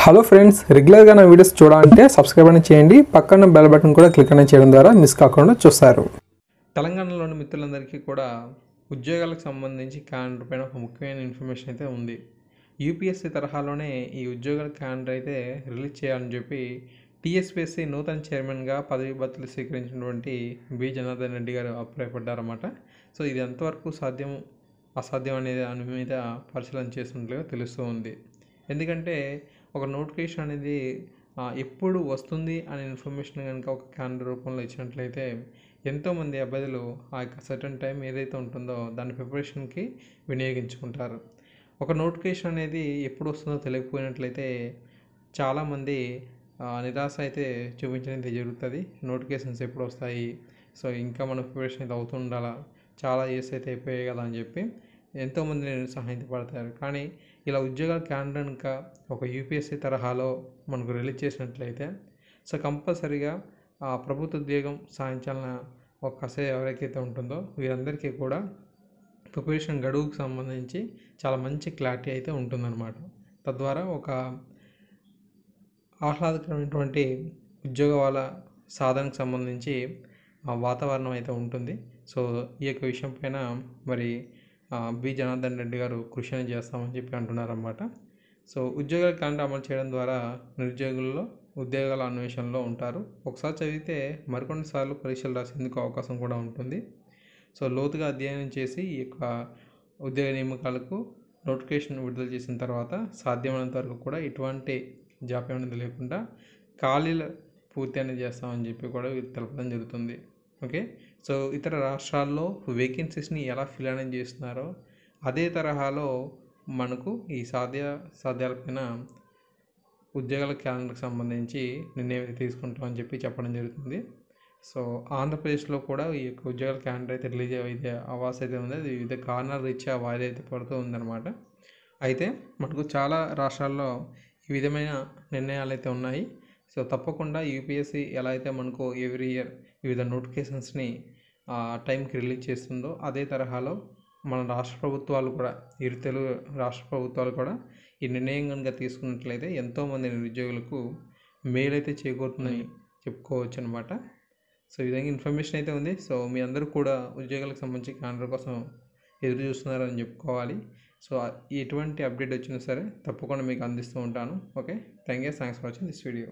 Hello friends, రెగ్యులర్గా నా videos చూడాలంటే సబ్స్క్రైబ్ అని చేయండి. పక్కన బెల్ బటన్ కూడా క్లిక్ అని చేయడం ద్వారా మిస్ కాకుండా చూస్తారు. తెలంగాణలోని మిత్రులందరికీ కూడా ఉద్యోగాలకు సంబంధించి క్యాలెండర్ పైన ఒక ముఖ్యమైన ఇన్ఫర్మేషన్ అయితే ఉంది. యూపీఎస్సీ తరహాలోనే ఈ ఉద్యోగాల క్యాలెండర్ అయితే రిలీజ్ చేయాలని చెప్పి టీఎస్పీఎస్సీ నూతన చైర్మన్గా పదవి బాధ్యతలు స్వీకరించినటువంటి బి జనార్దన్ రెడ్డి గారు అభిప్రాయపడ్డారన్నమాట. సో ఇది ఎంతవరకు సాధ్యం అసాధ్యం అనేది దాని మీద పరిశీలన చేస్తున్నట్లుగా తెలుస్తూ ఉంది. ఎందుకంటే ఒక నోటిఫికేషన్ అనేది ఎప్పుడు వస్తుంది అనే ఇన్ఫర్మేషన్ కనుక ఒక క్యాలెండర్ రూపంలో ఇచ్చినట్లయితే ఎంతోమంది అభ్యర్థులు ఆ యొక్క సర్టన్ టైం ఏదైతే ఉంటుందో దాని ప్రిపరేషన్కి వినియోగించుకుంటారు. ఒక నోటిఫికేషన్ అనేది ఎప్పుడు వస్తుందో తెలియకపోయినట్లయితే చాలామంది నిరాశ అయితే చూపించడం జరుగుతుంది. నోటిఫికేషన్స్ ఎప్పుడు వస్తాయి, సో ఇంకా మన ప్రిపరేషన్ అయితే అవుతూ ఉండాలా, చాలా ఇయర్స్ అయితే అయిపోయాయి కదా అని చెప్పి ఎంతోమంది నిరుత్సాహపడతారు. కానీ ఇలా ఉద్యోగాల క్యాలెండర్ ఇంకా ఒక యూపీఎస్సీ తరహాలో మనకు రిలీజ్ చేసినట్లయితే సో కంపల్సరీగా ప్రభుత్వ ఉద్యోగం సాధించాలన్న ఒక ఆశ ఎవరికైతే ఉంటుందో వీరందరికీ కూడా ప్రిపరేషన్ గడువుకు సంబంధించి చాలా మంచి క్లారిటీ అయితే ఉంటుందన్నమాట. తద్వారా ఒక ఆహ్లాదకరమైనటువంటి ఉద్యోగాల సాధనకు సంబంధించి వాతావరణం అయితే ఉంటుంది. సో ఈ యొక్క విషయం పైన మరి బి జనార్దన్ రెడ్డి గారు కృషి చేస్తామని చెప్పి అంటున్నారన్నమాట. సో ఉద్యోగాల క్యాలెండర్ అమలు చేయడం ద్వారా నిరుద్యోగుల్లో ఉద్యోగాల అన్వేషణలో ఉంటారు. ఒకసారి చదివితే మరికొన్నిసార్లు పరీక్షలు రాసేందుకు అవకాశం కూడా ఉంటుంది. సో లోతుగా అధ్యయనం చేసి ఈ యొక్క ఉద్యోగ నియామకాలకు నోటిఫికేషన్ విడుదల చేసిన తర్వాత సాధ్యమైనంత వరకు కూడా ఎటువంటి జాప్యం అనేది లేకుండా ఖాళీలు పూర్తి అనేది చేస్తామని చెప్పి కూడా తెలపడం జరుగుతుంది. ఓకే, సో ఇతర రాష్ట్రాల్లో వేకెన్సీస్ని ఎలా ఫిల్ అనేది చేస్తున్నారో అదే తరహాలో మనకు ఈ సాధ్యాలపైన ఉద్యోగాల క్యాలెండర్కి సంబంధించి నిర్ణయం తీసుకుంటామని చెప్పి చెప్పడం జరుగుతుంది. సో ఆంధ్రప్రదేశ్లో కూడా ఈ యొక్క ఉద్యోగాల క్యాలెండర్ అయితే రిలీజ్ అయ్యే అవకాశం అయితే ఉంది. అది వివిధ కారణాల రీత్యా వాయిదా అయితే పడుతూ ఉందన్నమాట. అయితే మనకు చాలా రాష్ట్రాల్లో ఈ విధమైన నిర్ణయాలు అయితే ఉన్నాయి. సో తప్పకుండా యూపీఎస్సీ ఎలా అయితే మనకు ఎవ్రీ ఇయర్ వివిధ నోటిఫికేషన్స్ని టైంకి రిలీజ్ చేస్తుందో అదే తరహాలో మన రాష్ట్ర ప్రభుత్వాలు కూడా తెలుగు రాష్ట్ర ప్రభుత్వాలు కూడా ఈ నిర్ణయం కనుక తీసుకున్నట్లయితే ఎంతోమంది నిరుద్యోగులకు మేలు అయితే చేకూరుతుందని చెప్పుకోవచ్చు అనమాట. సో ఈ విధంగా ఇన్ఫర్మేషన్ అయితే ఉంది. సో మీ అందరూ కూడా ఉద్యోగాలకు సంబంధించి క్యాలెండర్ కోసం ఎదురు చూస్తున్నారని చెప్పుకోవాలి. సో ఎటువంటి అప్డేట్ వచ్చినా సరే తప్పకుండా మీకు అందిస్తూ ఉంటాను. Okay, thanks for watching this video.